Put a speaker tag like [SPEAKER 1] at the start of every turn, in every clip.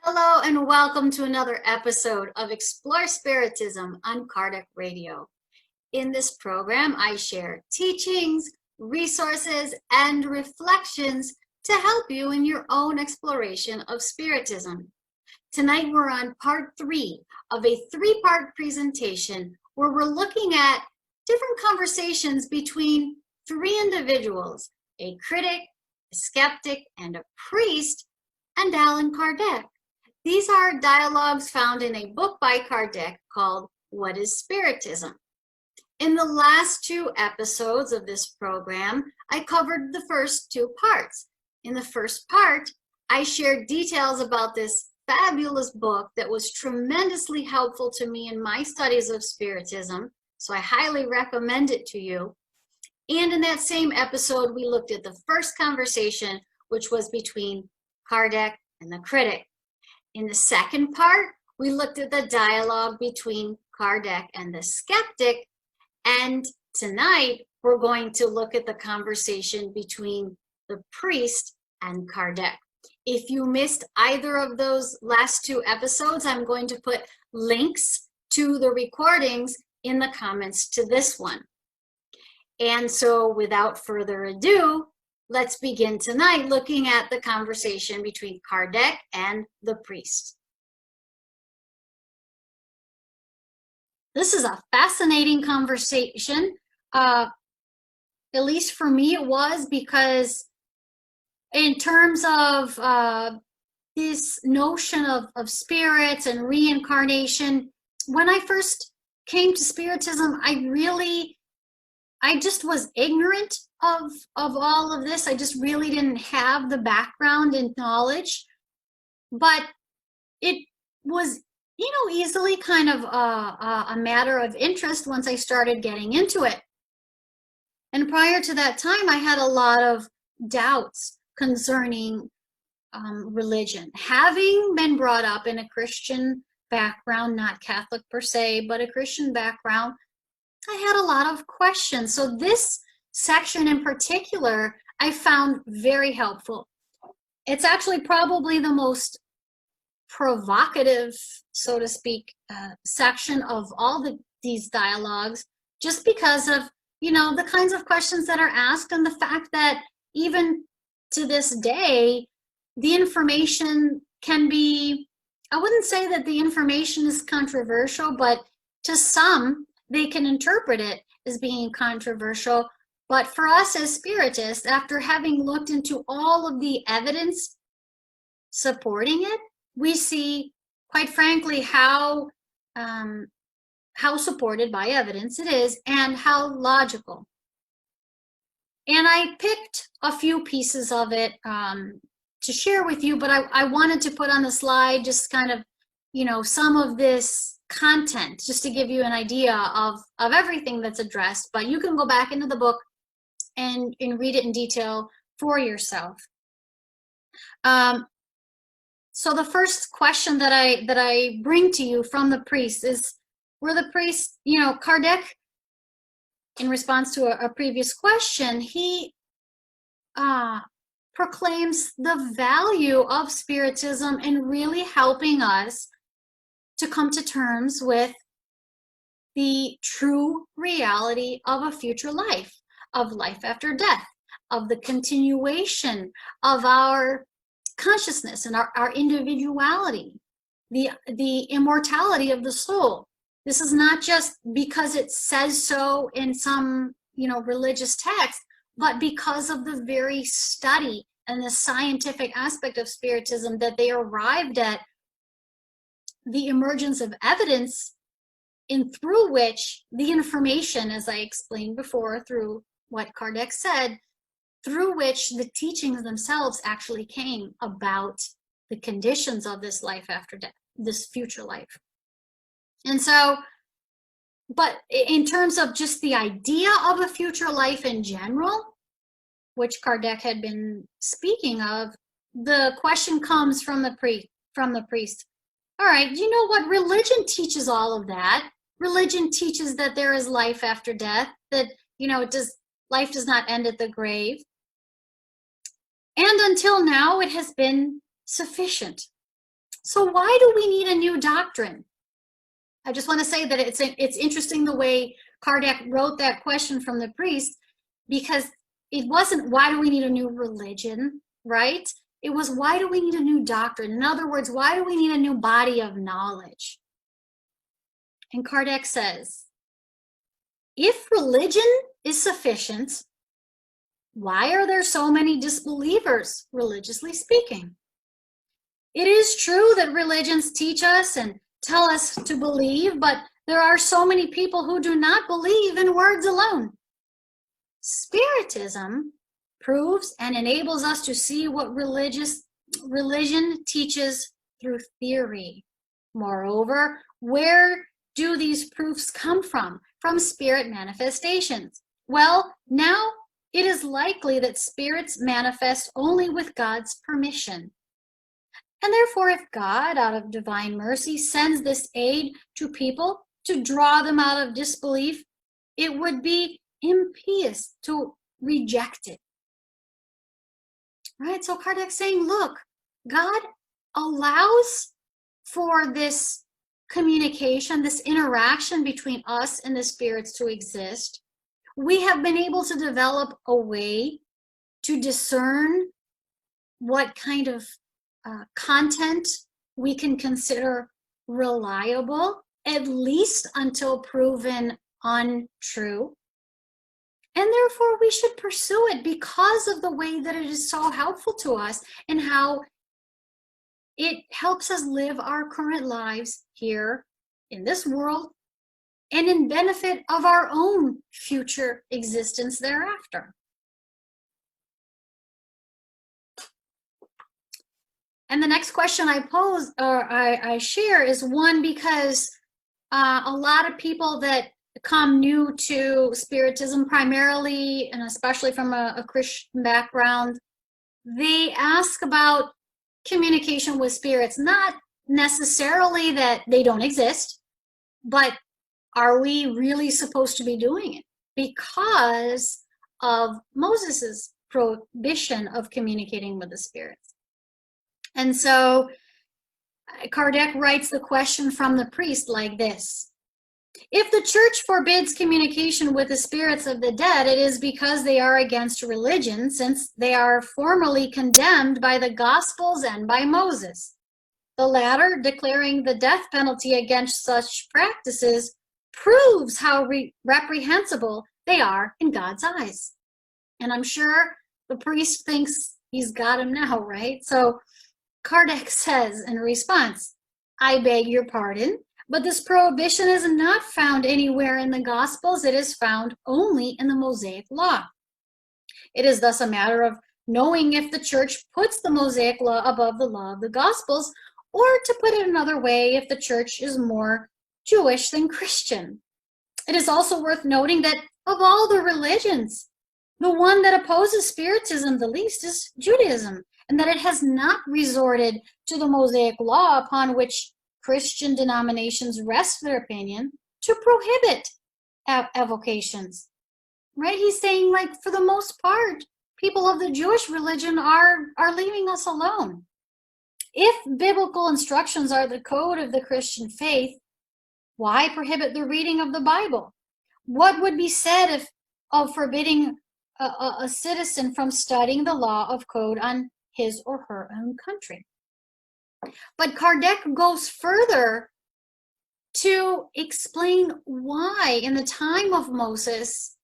[SPEAKER 1] Hello and welcome to another episode of Explore Spiritism on Kardec Radio. In this program, I share teachings, resources, and reflections to help you in your own exploration of Spiritism. Tonight, we're on part 3 of a 3-part presentation where we're looking at different conversations between 3 individuals, a critic, a skeptic, and a priest, and Allan Kardec. These are dialogues found in a book by Kardec called What is Spiritism? In the last 2 episodes of this program, I covered the first 2 parts. In the first part, I shared details about this fabulous book that was tremendously helpful to me in my studies of Spiritism, so I highly recommend it to you. And in that same episode, we looked at the first conversation, which was between Kardec and the critic. In the second part, we looked at the dialogue between Kardec and the skeptic, and tonight we're going to look at the conversation between the priest and Kardec. If you missed either of those last 2 episodes, I'm going to put links to the recordings in the comments to this one. And so without further ado, let's begin tonight looking at the conversation between Kardec and the priest. This is a fascinating conversation. At least for me it was, because in terms of this notion of spirits and reincarnation, when I first came to Spiritism, I just was ignorant of all of this. I just really didn't have the background and knowledge, but it was, easily kind of a matter of interest once I started getting into it. And prior to that time, I had a lot of doubts concerning religion. Having been brought up in a Christian background, not Catholic per se, but a Christian background, I had a lot of questions. So this section in particular, I found very helpful. It's actually probably the most provocative, so to speak, section of all these dialogues, just because of, the kinds of questions that are asked and the fact that even to this day, the information can be, I wouldn't say that the information is controversial, but to some, they can interpret it as being controversial. But for us as Spiritists, after having looked into all of the evidence supporting it, we see, quite frankly, how supported by evidence it is and how logical. And I picked a few pieces of it to share with you, but I wanted to put on the slide just kind of, some of this content, just to give you an idea of everything that's addressed. But you can go back into the book and read it in detail for yourself. So the first question that I bring to you from the priest is, where the priest, Kardec, in response to a previous question, he proclaims the value of Spiritism in really helping us to come to terms with the true reality of a future life, of life after death, of the continuation of our consciousness and our individuality, the immortality of the soul. This is not just because it says so in some, religious text, but because of the very study and the scientific aspect of Spiritism that they arrived at the emergence of evidence through which the information, as I explained before, through what Kardec said, through which the teachings themselves actually came about the conditions of this life after death, this future life. And so, but in terms of just the idea of a future life in general, which Kardec had been speaking of, the question comes from the priest. All right, you know what? Religion teaches all of that. Religion teaches that there is life after death, that, life does not end at the grave. And until now, it has been sufficient. So why do we need a new doctrine? I just want to say that it's interesting the way Kardec wrote that question from the priest, because it wasn't why do we need a new religion, right? It was why do we need a new doctrine? In other words, why do we need a new body of knowledge? And Kardec says, if religion is sufficient, why are there so many disbelievers, religiously speaking? It is true that religions teach us and tell us to believe, but there are so many people who do not believe in words alone. Spiritism proves and enables us to see what religion teaches through theory. Moreover, where do these proofs come from? From spirit manifestations. Well, now it is likely that spirits manifest only with God's permission. And therefore, if God, out of divine mercy, sends this aid to people to draw them out of disbelief, it would be impious to reject it. Right? So Kardec's saying, look, God allows for this communication, this interaction between us and the spirits to exist. We have been able to develop a way to discern what kind of content we can consider reliable, at least until proven untrue. And therefore, we should pursue it because of the way that it is so helpful to us and how it helps us live our current lives here in this world and in benefit of our own future existence thereafter. And the next question I pose, or I share, is one because a lot of people that come new to Spiritism, primarily and especially from a Christian background, they ask about communication with spirits, not necessarily that they don't exist, but are we really supposed to be doing it? Because of Moses's prohibition of communicating with the spirits. And so Kardec writes the question from the priest like this: if the church forbids communication with the spirits of the dead, it is because they are against religion, since they are formally condemned by the Gospels and by Moses. The latter, declaring the death penalty against such practices, proves how reprehensible they are in God's eyes. And I'm sure the priest thinks he's got him now, right? So Kardec says in response, I beg your pardon, but this prohibition is not found anywhere in the Gospels. It is found only in the Mosaic Law. It is thus a matter of knowing if the church puts the Mosaic Law above the law of the Gospels, or to put it another way, if the church is more Jewish than Christian. It is also worth noting that of all the religions, the one that opposes Spiritism the least is Judaism, and that it has not resorted to the Mosaic Law, upon which Christian denominations rest their opinion, to prohibit evocations. Right? He's saying, like, for the most part, people of the Jewish religion are leaving us alone. If biblical instructions are the code of the Christian faith, why prohibit the reading of the Bible? What would be said of forbidding a citizen from studying the law of code on his or her own country? But Kardec goes further to explain why, in the time of Moses,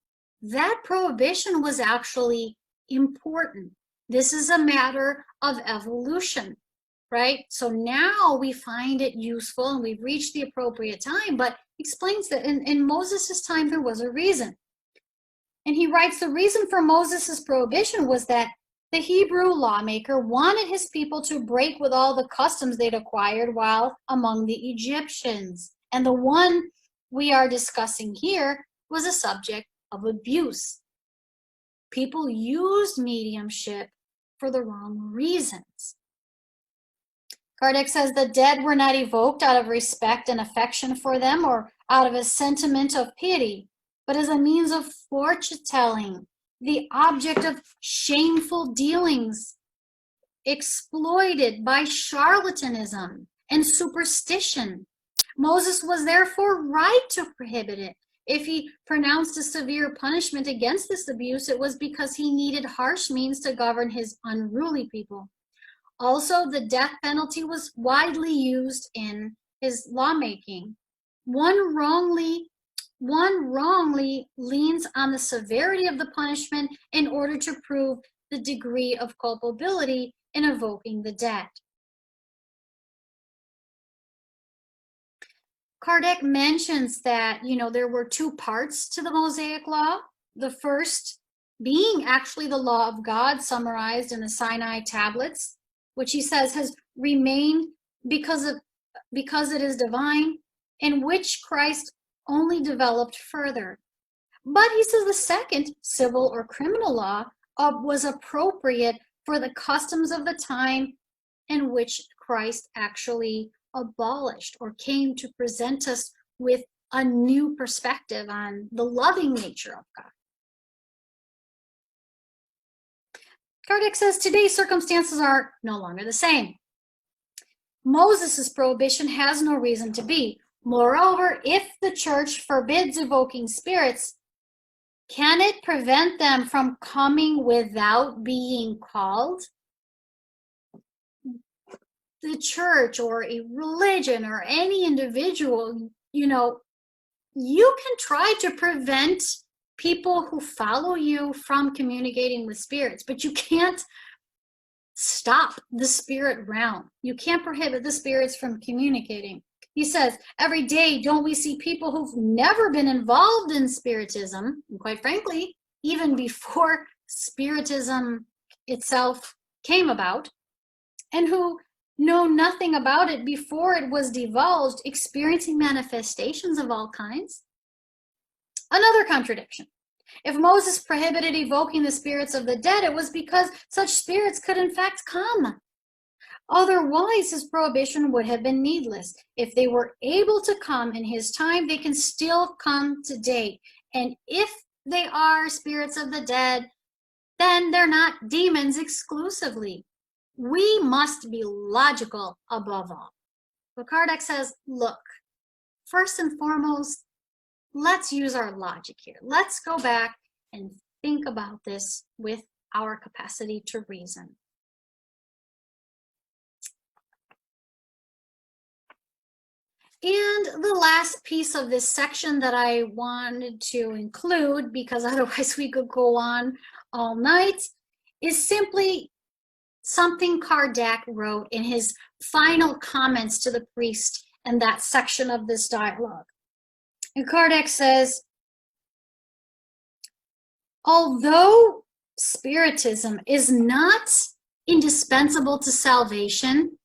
[SPEAKER 1] that prohibition was actually important. This is a matter of evolution, right? So now we find it useful and we've reached the appropriate time, but explains that in Moses' time there was a reason. And he writes, the reason for Moses' prohibition was that the Hebrew lawmaker wanted his people to break with all the customs they'd acquired while among the Egyptians. And the one we are discussing here was a subject of abuse. People used mediumship for the wrong reasons. Kardec says the dead were not evoked out of respect and affection for them or out of a sentiment of pity, but as a means of fortune-telling, the object of shameful dealings exploited by charlatanism and superstition. Moses was therefore right to prohibit it. If he pronounced a severe punishment against this abuse, it was because he needed harsh means to govern his unruly people. Also, the death penalty was widely used in his lawmaking. One wrongly leans on the severity of the punishment in order to prove the degree of culpability in evoking the dead. Kardec mentions that, there were two parts to the Mosaic Law. The first being actually the law of God summarized in the Sinai tablets, which he says has remained because it is divine, in which Christ only developed further. But he says the second, civil or criminal law, was appropriate for the customs of the time in which Christ actually abolished or came to present us with a new perspective on the loving nature of God. Kardec says today's circumstances are no longer the same. Moses' prohibition has no reason to be. Moreover, if the church forbids evoking spirits, can it prevent them from coming without being called? The church or a religion or any individual, you can try to prevent people who follow you from communicating with spirits, but you can't stop the spirit realm. You can't prohibit the spirits from communicating. He says, every day, don't we see people who've never been involved in Spiritism, and quite frankly, even before Spiritism itself came about, and who know nothing about it before it was divulged, experiencing manifestations of all kinds? Another contradiction. If Moses prohibited evoking the spirits of the dead, it was because such spirits could in fact come. Otherwise, his prohibition would have been needless. If they were able to come in his time, they can still come today. And if they are spirits of the dead, then they're not demons exclusively. We must be logical above all. But Kardec says, look, first and foremost, let's use our logic here. Let's go back and think about this with our capacity to reason. And the last piece of this section that I wanted to include, because otherwise we could go on all night, is simply something Kardec wrote in his final comments to the priest in that section of this dialogue. And Kardec says, although Spiritism is not indispensable to salvation,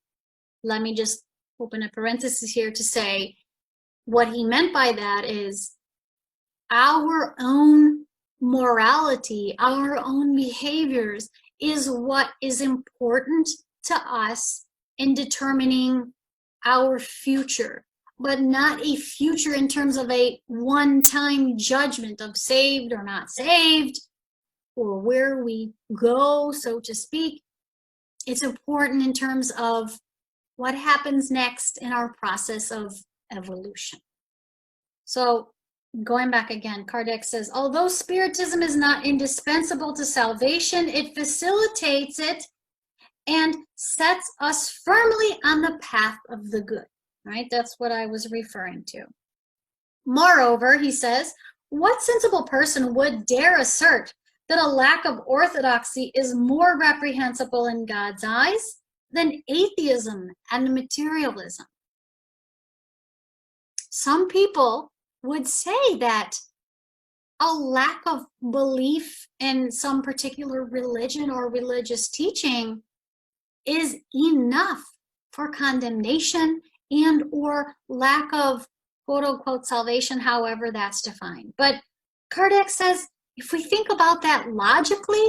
[SPEAKER 1] let me just open a parenthesis here to say what he meant by that is our own morality, our own behaviors is what is important to us in determining our future, but not a future in terms of a one-time judgment of saved or not saved, or where we go, so to speak. It's important in terms of what happens next in our process of evolution. So going back again, Kardec says, although Spiritism is not indispensable to salvation, it facilitates it and sets us firmly on the path of the good, right? That's what I was referring to. Moreover, he says, what sensible person would dare assert that a lack of orthodoxy is more reprehensible in God's eyes than atheism and materialism? Some people would say that a lack of belief in some particular religion or religious teaching is enough for condemnation and or lack of quote-unquote salvation, however that's defined. But Kardec says, if we think about that logically,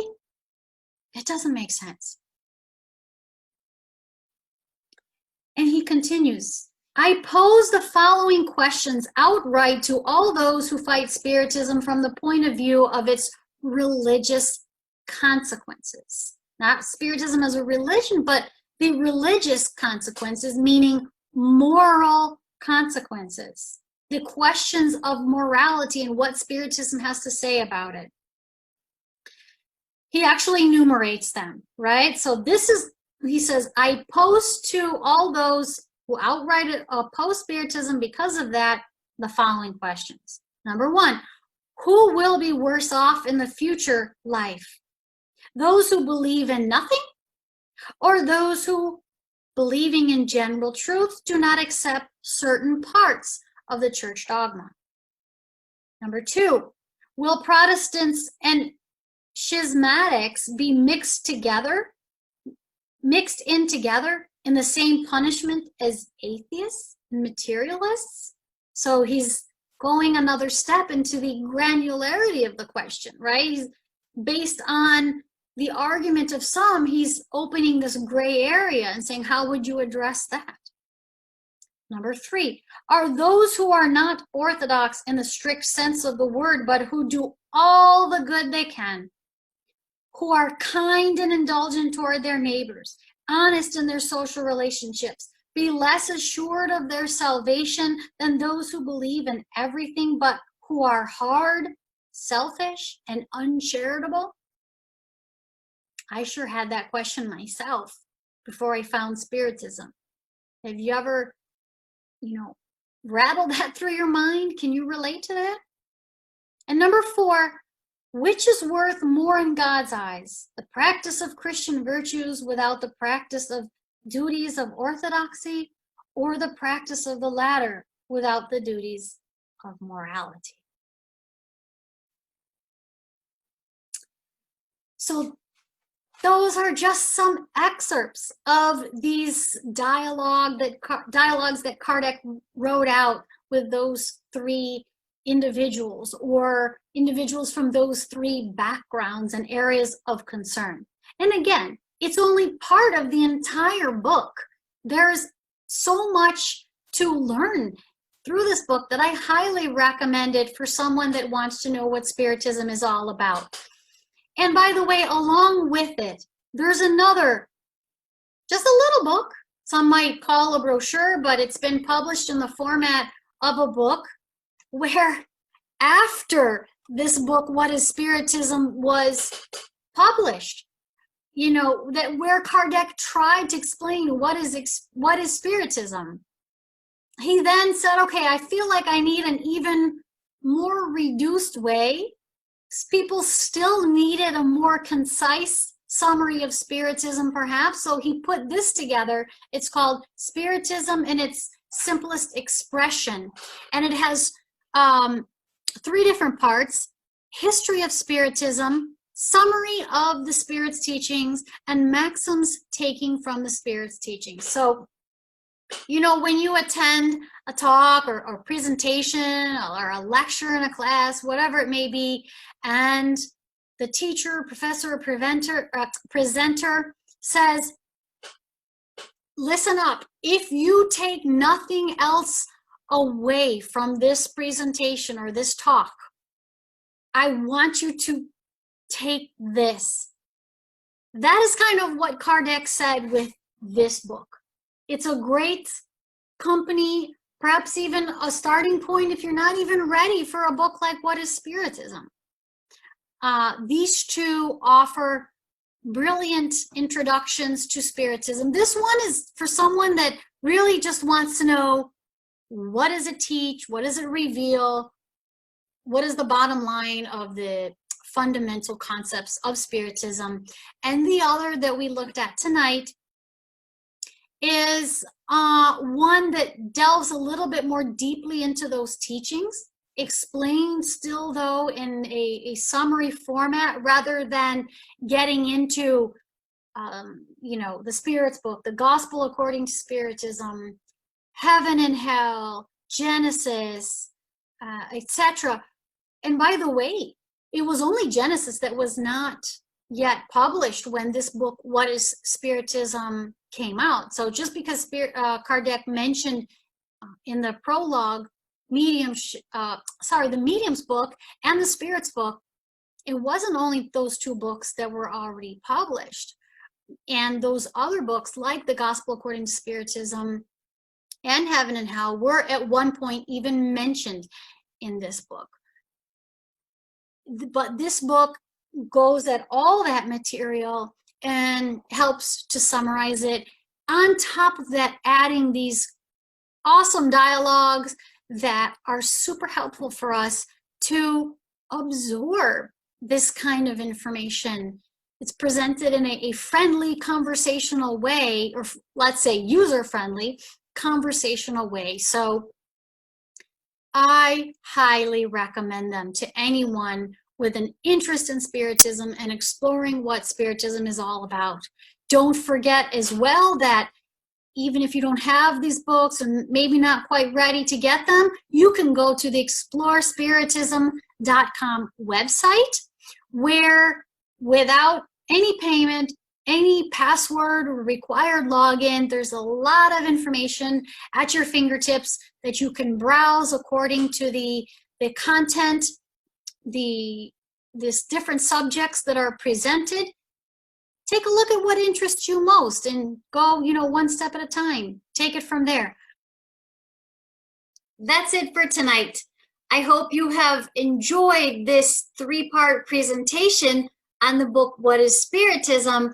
[SPEAKER 1] it doesn't make sense. And he continues, I pose the following questions outright to all those who fight Spiritism from the point of view of its religious consequences. not Spiritism as a religion, but the religious consequences, meaning moral consequences, the questions of morality and what Spiritism has to say about it. He actually enumerates them, right? So this is, he says, I pose to all those who outright oppose Spiritism because of that the following questions. Number one, who will be worse off in the future life? Those who believe in nothing, or those who, believing in general truth, do not accept certain parts of the church dogma? Number two, will Protestants and schismatics be mixed in together in the same punishment as atheists and materialists? So he's going another step into the granularity of the question, right? He's based on the argument of some, he's opening this gray area and saying, how would you address that? Number three, are those who are not orthodox in the strict sense of the word, but who do all the good they can, who are kind and indulgent toward their neighbors, honest in their social relationships, be less assured of their salvation than those who believe in everything, but who are hard, selfish, and uncharitable? I sure had that question myself before I found Spiritism. Have you ever, rattled that through your mind? Can you relate to that? And number four, which is worth more in God's eyes? The practice of Christian virtues without the practice of duties of orthodoxy, or the practice of the latter without the duties of morality? So those are just some excerpts of these dialogues that Kardec wrote out with those three individuals, or individuals from those three backgrounds and areas of concern. And again, it's only part of the entire book. There's so much to learn through this book that I highly recommend it for someone that wants to know what Spiritism is all about. And by the way, along with it, there's another, just a little book, some might call a brochure, but it's been published in the format of a book, where after this book, What is Spiritism, was published, that where Kardec tried to explain what is Spiritism. He then said, okay, I feel like I need an even more reduced way. People still needed a more concise summary of Spiritism, perhaps. So he put this together. It's called Spiritism in its simplest expression. And it has 3 different parts: history of Spiritism, summary of the Spirit's teachings, and maxims taking from the Spirit's teachings. So, when you attend a talk or presentation or a lecture in a class, whatever it may be, and the teacher, professor, or presenter says, listen up, if you take nothing else away from this presentation or this talk, I want you to take this. That is kind of what Kardec said with this book. It's a great company, perhaps even a starting point if you're not even ready for a book like What is Spiritism. These two offer brilliant introductions to Spiritism. This one is for someone that really just wants to know, what does it teach? What does it reveal? What is the bottom line of the fundamental concepts of Spiritism? And the other that we looked at tonight is one that delves a little bit more deeply into those teachings, explained still though in a summary format, rather than getting into the Spirit's book, the Gospel according to Spiritism, heaven and hell, Genesis, etc. And by the way, it was only Genesis that was not yet published when this book, What is Spiritism, came out. So just because Kardec mentioned in the prologue the Medium's book and the Spirit's book, it wasn't only those 2 books that were already published. And those other books, like The Gospel According to Spiritism and Heaven and Hell, were at one point even mentioned in this book. But this book goes at all that material and helps to summarize it. On top of that, adding these awesome dialogues that are super helpful for us to absorb this kind of information. It's presented in a friendly, conversational way, or let's say user-friendly, conversational way. So I highly recommend them to anyone with an interest in Spiritism and exploring what Spiritism is all about. Don't forget as well that even if you don't have these books and maybe not quite ready to get them, you can go to the explorespiritism.com website, where without any payment, any password or required login, there's a lot of information at your fingertips that you can browse according to the content, these different subjects that are presented. Take a look at what interests you most and go, one step at a time. Take it from there. That's it for tonight. I hope you have enjoyed this 3-part presentation on the book, What is Spiritism?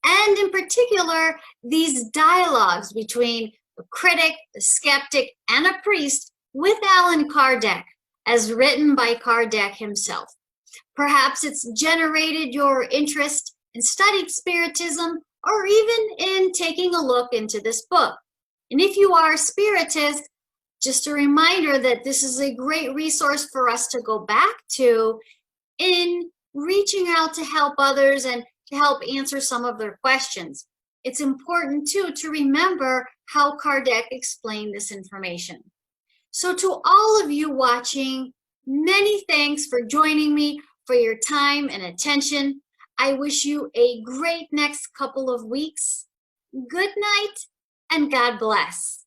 [SPEAKER 1] And in particular, these dialogues between a critic, a skeptic, and a priest with Allan Kardec, as written by Kardec himself. Perhaps it's generated your interest in studying Spiritism, or even in taking a look into this book. And if you are a Spiritist, just a reminder that this is a great resource for us to go back to in reaching out to help others and to help answer some of their questions. It's important too to remember how Kardec explained this information. So to all of you watching, many thanks for joining me, for your time and attention. I wish you a great next couple of weeks. Good night and God bless.